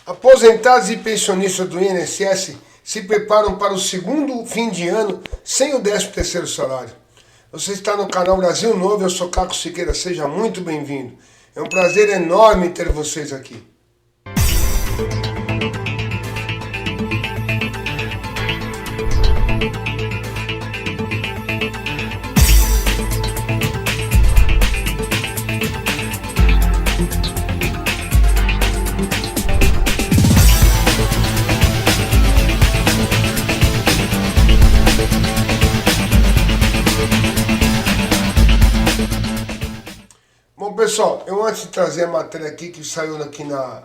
Aposentados e pensionistas do INSS se preparam para o segundo fim de ano sem o 13º salário. Você está no canal Brasil Novo, eu sou Caco Siqueira, seja muito bem-vindo. É um prazer enorme ter vocês aqui. Bom, pessoal, eu antes de trazer a matéria aqui que saiu aqui na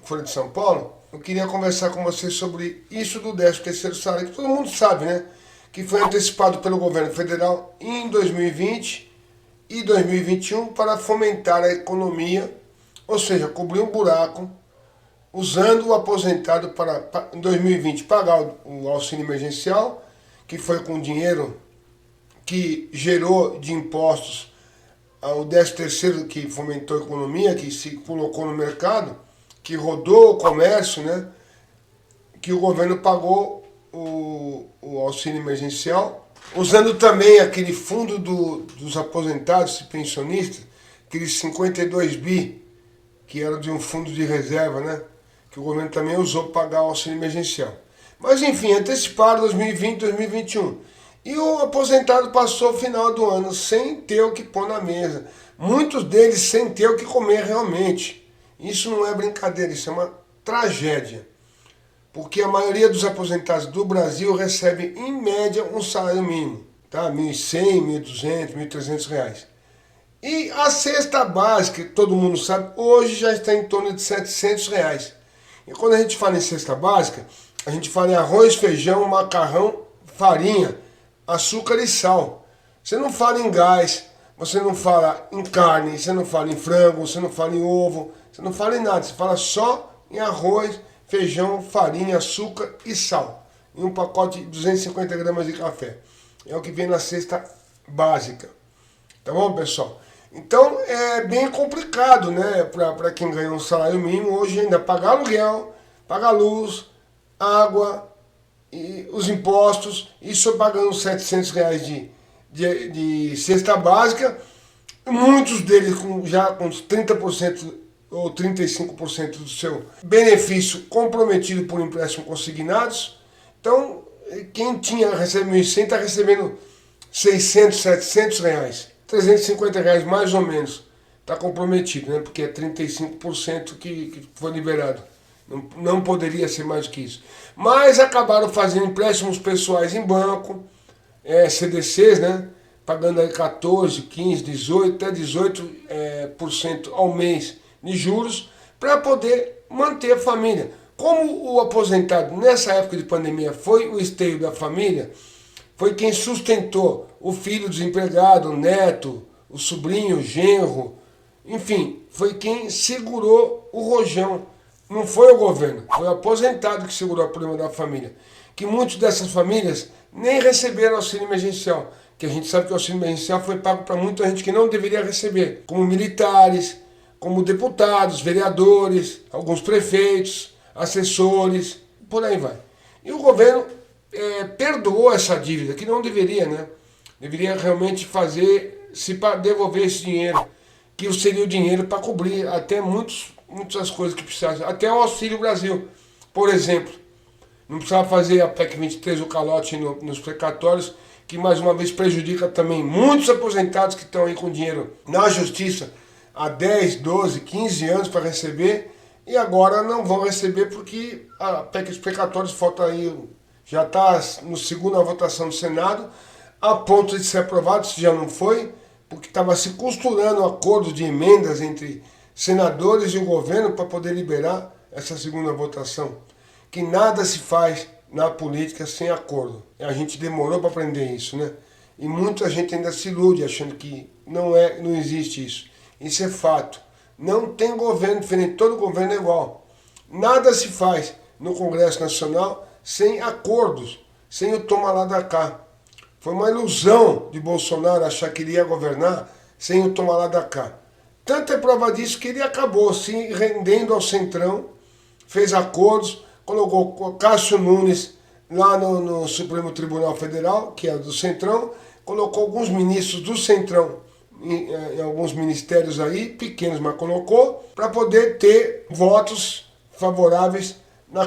Folha de São Paulo, eu queria conversar com vocês sobre isso do 13º salário, que todo mundo sabe, né? Que foi antecipado pelo governo federal em 2020 e 2021 para fomentar a economia, ou seja, cobrir um buraco, usando o aposentado para em 2020 pagar o auxílio emergencial, que foi com dinheiro que gerou de impostos o 13º que fomentou a economia, que se colocou no mercado, que rodou o comércio, né? Que o governo pagou o auxílio emergencial, usando também aquele fundo dos aposentados e pensionistas, aqueles 52 bi, que era de um fundo de reserva, né? Que o governo também usou para pagar o auxílio emergencial. Mas enfim, anteciparam 2020, 2021. E o aposentado passou o final do ano sem ter o que pôr na mesa. Muitos deles sem ter o que comer realmente. Isso não é brincadeira, isso é uma tragédia. Porque a maioria dos aposentados do Brasil recebe, em média, um salário mínimo. Tá? R$1.100, R$1.200, R$1.300. E a cesta básica, que todo mundo sabe, hoje já está em torno de R$700. E quando a gente fala em cesta básica, a gente fala em arroz, feijão, macarrão, farinha, açúcar e sal. Você não fala em gás, você não fala em carne, você não fala em frango, você não fala em ovo, você não fala em nada. Você fala só em arroz, feijão, farinha, açúcar e sal. E um pacote de 250 gramas de café. É o que vem na cesta básica. Tá bom, pessoal? Então é bem complicado, né? Para quem ganha um salário mínimo, hoje ainda pagar aluguel, pagar luz, água, e os impostos, isso pagando R$700 de cesta básica, muitos deles já com 30% ou 35% do seu benefício comprometido por empréstimos consignados. Então, quem tinha recebendo R$1.100 está recebendo R$600, R$700, R$350 mais ou menos, está comprometido, né? Porque é 35% que foi liberado. Não poderia ser mais do que isso. Mas acabaram fazendo empréstimos pessoais em banco, CDCs, né? Pagando aí 14, 15, 18, até 18% ao mês de juros, para poder manter a família. Como o aposentado nessa época de pandemia foi o esteio da família, foi quem sustentou o filho desempregado, o neto, o sobrinho, o genro, enfim, foi quem segurou o rojão. Não foi o governo, foi o aposentado que segurou o problema da família. Que muitas dessas famílias nem receberam auxílio emergencial. Que a gente sabe que o auxílio emergencial foi pago para muita gente que não deveria receber. Como militares, como deputados, vereadores, alguns prefeitos, assessores, por aí vai. E o governo perdoou essa dívida, que não deveria, né? Deveria realmente fazer, se devolver esse dinheiro, que seria o dinheiro para cobrir até muitas coisas que precisavam, até o Auxílio Brasil, por exemplo. Não precisava fazer a PEC 23, o calote nos precatórios, que mais uma vez prejudica também muitos aposentados que estão aí com dinheiro na justiça há 10, 12, 15 anos para receber, e agora não vão receber porque a PEC dos precatórios falta aí, já está na segunda votação do Senado, a ponto de ser aprovado, se já não foi, porque estava se costurando um acordo de emendas entre senadores e o governo para poder liberar essa segunda votação. Que nada se faz na política sem acordo. A gente demorou para aprender isso, né? E muita gente ainda se ilude achando que não existe isso. Isso é fato. Não tem governo diferente, todo governo é igual. Nada se faz no Congresso Nacional sem acordos, sem o toma lá da cá. Foi uma ilusão de Bolsonaro achar que iria governar sem o toma lá da cá. Tanto é prova disso que ele acabou se rendendo ao centrão fez acordos, colocou Cássio Nunes lá no Supremo Tribunal Federal, que é do Centrão, colocou alguns ministros do Centrão em alguns ministérios aí, pequenos, mas colocou, para poder ter votos favoráveis,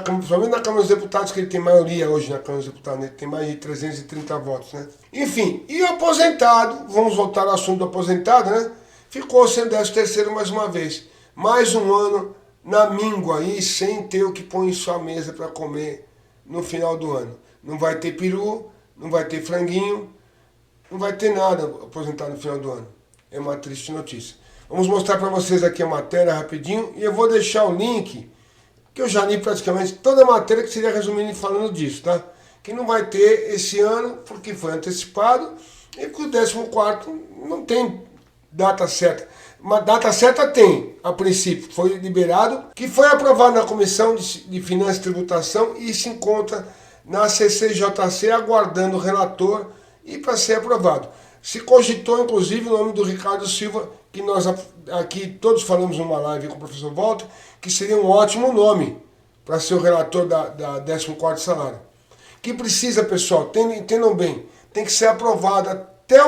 principalmente na Câmara dos Deputados, que ele tem maioria hoje na Câmara dos Deputados, né? Ele tem mais de 330 votos, né? Enfim, e o aposentado, vamos voltar ao assunto do aposentado, né? Ficou sem 13º mais uma vez. Mais um ano na míngua aí, sem ter o que pôr em sua mesa para comer no final do ano. Não vai ter peru, não vai ter franguinho, não vai ter nada aposentado no final do ano. É uma triste notícia. Vamos mostrar para vocês aqui a matéria rapidinho e eu vou deixar o link, que eu já li praticamente toda a matéria, que seria resumindo falando disso, tá? Que não vai ter esse ano, porque foi antecipado, e que o 14º não tem data certa. Uma data certa tem, a princípio, foi liberado, que foi aprovado na Comissão de Finanças e Tributação e se encontra na CCJC aguardando o relator e para ser aprovado. Se cogitou, inclusive, o nome do Ricardo Silva, que nós aqui todos falamos numa live com o professor Walter, que seria um ótimo nome para ser o relator da 14º salário. Que precisa, pessoal, entendam bem, tem que ser aprovado até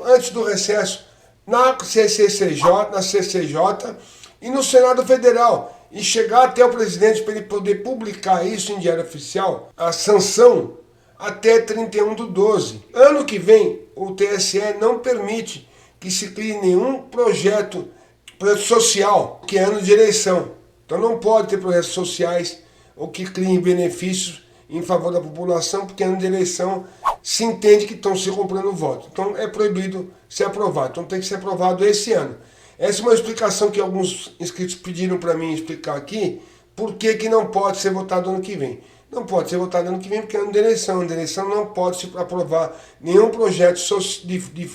antes do recesso na CCJ e no Senado Federal, e chegar até o presidente para ele poder publicar isso em Diário Oficial, a sanção, até 31/12. Ano que vem, o TSE não permite que se crie nenhum projeto social, que é ano de eleição. Então não pode ter projetos sociais ou que criem benefícios em favor da população, porque ano de eleição se entende que estão se comprando voto. Então é proibido ser aprovado. Então tem que ser aprovado esse ano. Essa é uma explicação que alguns inscritos pediram para mim explicar aqui, por que não pode ser votado ano que vem. Não pode ser votado ano que vem porque é ano de eleição. Ano de eleição não pode se aprovar nenhum projeto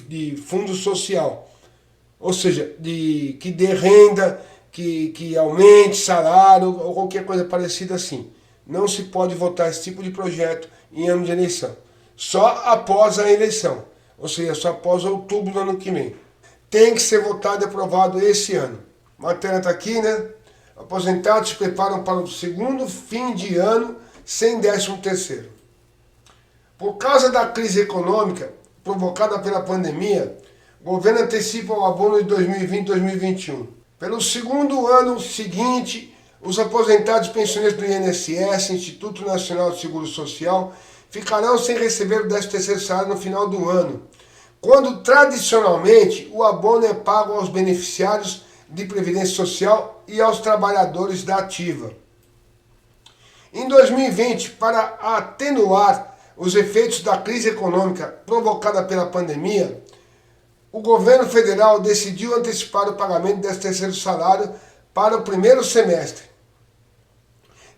de fundo social. Ou seja, que dê renda, que aumente salário ou qualquer coisa parecida assim. Não se pode votar esse tipo de projeto em ano de eleição. Só após a eleição. Ou seja, só após outubro do ano que vem. Tem que ser votado e aprovado esse ano. A matéria está aqui, né? Aposentados se preparam para o segundo fim de ano sem 13º. Por causa da crise econômica provocada pela pandemia, o governo antecipa o abono de 2020 e 2021. Pelo segundo ano seguinte, os aposentados pensionistas do INSS, Instituto Nacional de Seguro Social, ficarão sem receber o 13º salário no final do ano, quando tradicionalmente o abono é pago aos beneficiários de Previdência Social e aos trabalhadores da ativa. Em 2020, para atenuar os efeitos da crise econômica provocada pela pandemia, o governo federal decidiu antecipar o pagamento do 13º salário para o primeiro semestre.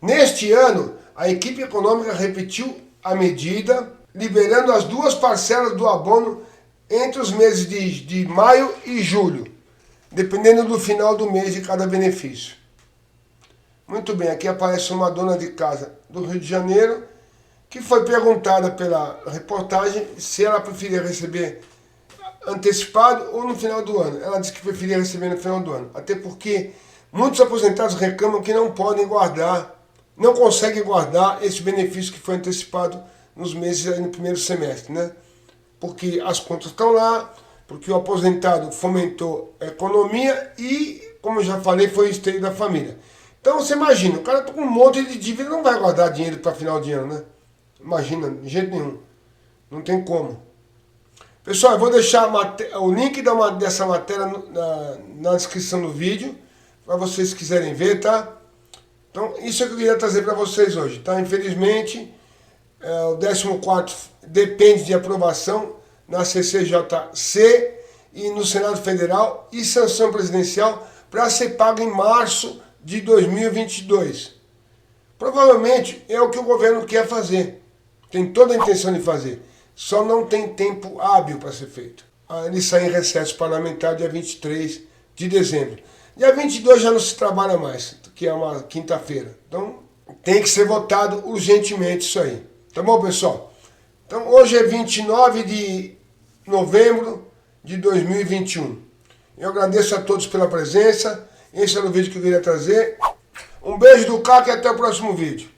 Neste ano, a equipe econômica repetiu a medida, liberando as duas parcelas do abono entre os meses de maio e julho, dependendo do final do mês de cada benefício. Muito bem, aqui aparece uma dona de casa do Rio de Janeiro, que foi perguntada pela reportagem se ela preferia receber antecipado ou no final do ano. Ela disse que preferia receber no final do ano, até porque muitos aposentados reclamam que não podem guardar, não conseguem guardar esse benefício que foi antecipado nos meses aí no primeiro semestre, né? Porque as contas estão lá, porque o aposentado fomentou a economia e, como eu já falei, foi o esteio da família. Então você imagina, o cara tá com um monte de dívida, não vai guardar dinheiro para final de ano, né? Imagina, de jeito nenhum. Não tem como. Pessoal, eu vou deixar o link dessa matéria na descrição do vídeo, para vocês quiserem ver, tá? Então, isso é que eu queria trazer para vocês hoje, tá? Infelizmente, o 14º depende de aprovação na CCJC e no Senado Federal e sanção presidencial para ser pago em março de 2022. Provavelmente é o que o governo quer fazer. Tem toda a intenção de fazer. Só não tem tempo hábil para ser feito. Ele sai em recesso parlamentar dia 23 de dezembro. Dia 22 já não se trabalha mais, que é uma quinta-feira. Então tem que ser votado urgentemente isso aí. Tá bom, pessoal? Então hoje é 29 de novembro de 2021. Eu agradeço a todos pela presença. Esse era o vídeo que eu queria trazer. Um beijo do Caco e até o próximo vídeo.